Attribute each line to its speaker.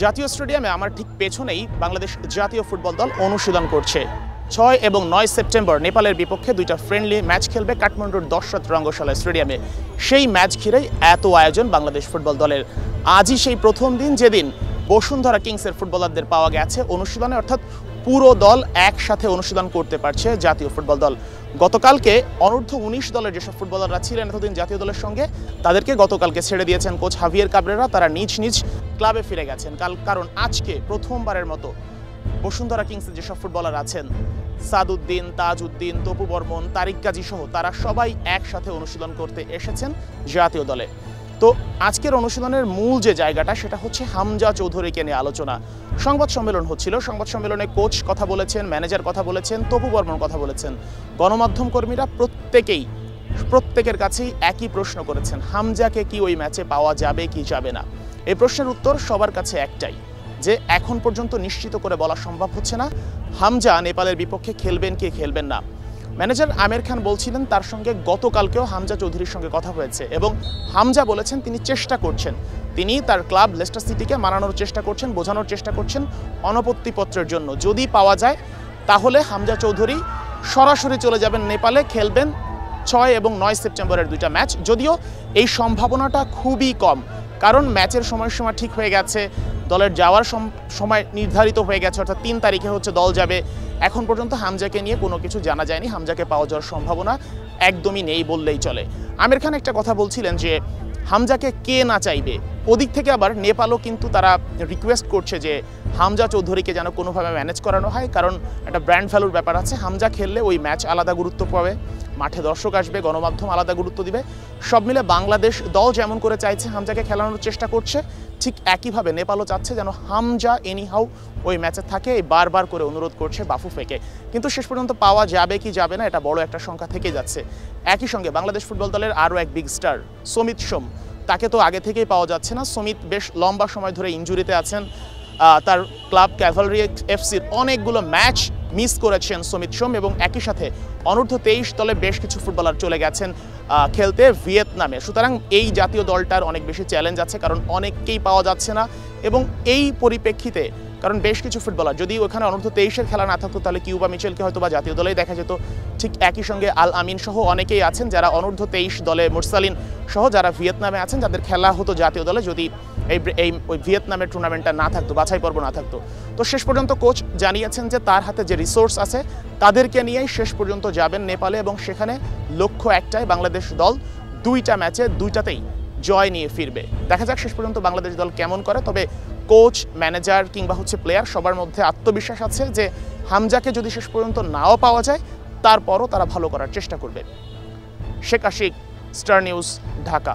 Speaker 1: জাতীয় স্টেডিয়ামে আমার ঠিক পেছনেই বাংলাদেশ জাতীয় ফুটবল দল অনুশীলন করছে। 6 এবং 9 সেপ্টেম্বর নেপালের বিপক্ষে দুইটা ফ্রেন্ডলি ম্যাচ খেলবে কাঠমান্ডুর দশরথ রঙ্গশালা স্টেডিয়ামে। সেই ম্যাচ ঘিরেই এত আয়োজন বাংলাদেশ ফুটবল দলের। আজই সেই প্রথম দিন যেদিন বসুন্ধরা কিংসের ফুটবলারদের পাওয়া গেছে অনুশীলনে, অর্থাৎ পুরো দল একসাথে অনুশীলন করতে পারছে জাতীয় ফুটবল দল। গতকালকে অনূর্ধ্ব 19 দলের যেসব ফুটবলাররা ছিলেন এতদিন জাতীয় দলের সঙ্গে, তাদেরকে গতকালকে ছেড়ে দিয়েছেন কোচ হাভিয়ের কাবরেরা। তারা নিজ নিজ ক্লাবে ফিরে গেছেন কারণ আজকে প্রথমবারের মতো বসুন্ধরা কিংসের যেসব ফুটবলার আছেন, সাদউদ্দিন, তাজউদ্দিন, তপু বর্মন, তারিক কাজী সহ তারা সবাই একসাথে অনুশীলন করতে এসেছেন জাতীয় দলে। তো আজকের অনুশীলনের মূল যে জায়গাটা সেটা হচ্ছে হামজা চৌধুরীকে নিয়ে আলোচনা। সংবাদ সম্মেলন হচ্ছিল, সংবাদ সম্মেলনে কোচ কথা বলেছেন, ম্যানেজার কথা বলেছেন, তপু বর্মন কথা বলেছেন। গণমাধ্যম কর্মীরা প্রত্যেকের কাছেই একই প্রশ্ন করেছেন, হামজাকে কি ওই ম্যাচে পাওয়া যাবে কি যাবে না। এই প্রশ্নের উত্তর সবার কাছে একটাই, যে এখন পর্যন্ত নিশ্চিত করে বলা সম্ভব হচ্ছে না হামজা নেপালের বিপক্ষে খেলবেন কি খেলবেন না। ম্যানেজার আমির খান বলছিলেন তার সঙ্গে গতকালকেও হামজা চৌধুরীর সঙ্গে কথা হয়েছে এবং হামজা বলেছেন তিনি চেষ্টা করছেন, তিনি তার ক্লাব লেস্টার সিটিকে মানানোর চেষ্টা করছেন, বোঝানোর চেষ্টা করছেন অনপত্তিপত্রের জন্য। যদি পাওয়া যায় তাহলে হামজা চৌধুরী সরাসরি চলে যাবেন নেপালে, খেলবেন 6 এবং 9 সেপ্টেম্বরের দুইটা ম্যাচ। যদিও এই সম্ভাবনাটা খুবই কম, কারণ ম্যাচের সময়সীমা ঠিক হয়ে গেছে, দলের যাওয়ার সময় নির্ধারিত হয়ে গেছে, অর্থাৎ 3 তারিখে হচ্ছে দল যাবে। এখন পর্যন্ত হামজাকে নিয়ে কোনো কিছু জানা যায়নি, হামজাকে পাওয়া যাওয়ার সম্ভাবনা একদমই নেই বললেই চলে। আমির খান একটা কথা বলছিলেন যে হামজাকে কে না চাইবে, ওদিক থেকে আবার নেপালও কিন্তু তারা রিকোয়েস্ট করছে যে হামজা চৌধুরীকে যেন কোনোভাবে ম্যানেজ করানো হয়, কারণ একটা ব্র্যান্ড ভ্যালুর ব্যাপার আছে। হামজা খেললে ওই ম্যাচ আলাদা গুরুত্ব পাবে, মাঠে দর্শক আসবে, গণমাধ্যম আলাদা গুরুত্ব দিবে। সব মিলে বাংলাদেশ দল যেমন করে চাইছে হামজাকে খেলানোর চেষ্টা করছে, ঠিক একইভাবে নেপালও চাচ্ছে যেন হামজা এনিহাউ ওই ম্যাচে থাকে। এই বারবার করে অনুরোধ করছে বাফুফেকে, কিন্তু শেষ পর্যন্ত পাওয়া যাবে কি যাবে না এটা বড় একটা সংখ্যা থেকে যাচ্ছে। একই সঙ্গে বাংলাদেশ ফুটবল দলের আরও এক বিগ স্টার সমিত সোম, তাকে তো আগে থেকেই পাওয়া যাচ্ছে না। সমিত বেশ লম্বা সময় ধরে ইনজুরিতে আছেন, তার ক্লাব ক্যাভালরি এফসির অনেকগুলো ম্যাচ মিস করেছেন সমিত সোম, এবং একই সাথে অনূর্ধ্ব 23 দলে বেশ কিছু ফুটবলার চলে গেছেন খেলতে ভিয়েতনামে। সুতরাং এই জাতীয় দলটার অনেক বেশি চ্যালেঞ্জ আছে, কারণ অনেককেই পাওয়া যাচ্ছে না। এবং এই পরিপ্রেক্ষিতে কারণ বেশ কিছু ফুটবলার, যদি ওখানে অনূর্ধ্ব 23-এর খেলা না থাকতো তাহলে কিউবা মিচেলকে হয়তো বা জাতীয় দলেই দেখা যেত। ঠিক একই সঙ্গে আল আমিন সহ অনেকেই আছেন যারা অনূর্ধ্ব 23 দলে, মুরসালিন সহ যারা ভিয়েতনামে আছেন, যাদের খেলা হতো জাতীয় দলে যদি ওই ভিয়েতনামের টুর্নামেন্টটা না থাকতো, বাছাই পর্ব না থাকতো। তো শেষ পর্যন্ত কোচ জানিয়েছেন যে তার হাতে যে রিসোর্স আছে তাদেরকে নিয়েই শেষ পর্যন্ত যাবেন নেপালে, এবং সেখানে লক্ষ্য একটাই, বাংলাদেশ দল 2টা ম্যাচে 2টাতেই জয় নিয়ে ফিরবে। দেখা যাক শেষ পর্যন্ত বাংলাদেশ দল কেমন করে। তবে কোচ, ম্যানেজার কিংবা প্লেয়ার সবার মধ্যে আত্মবিশ্বাস আছে যে হামজাকে যদি শেষ পর্যন্ত নাও পাওয়া যায় তারপরও তারা ভালো করার চেষ্টা করবে। Sheikh Ashiq, star news, Dhaka.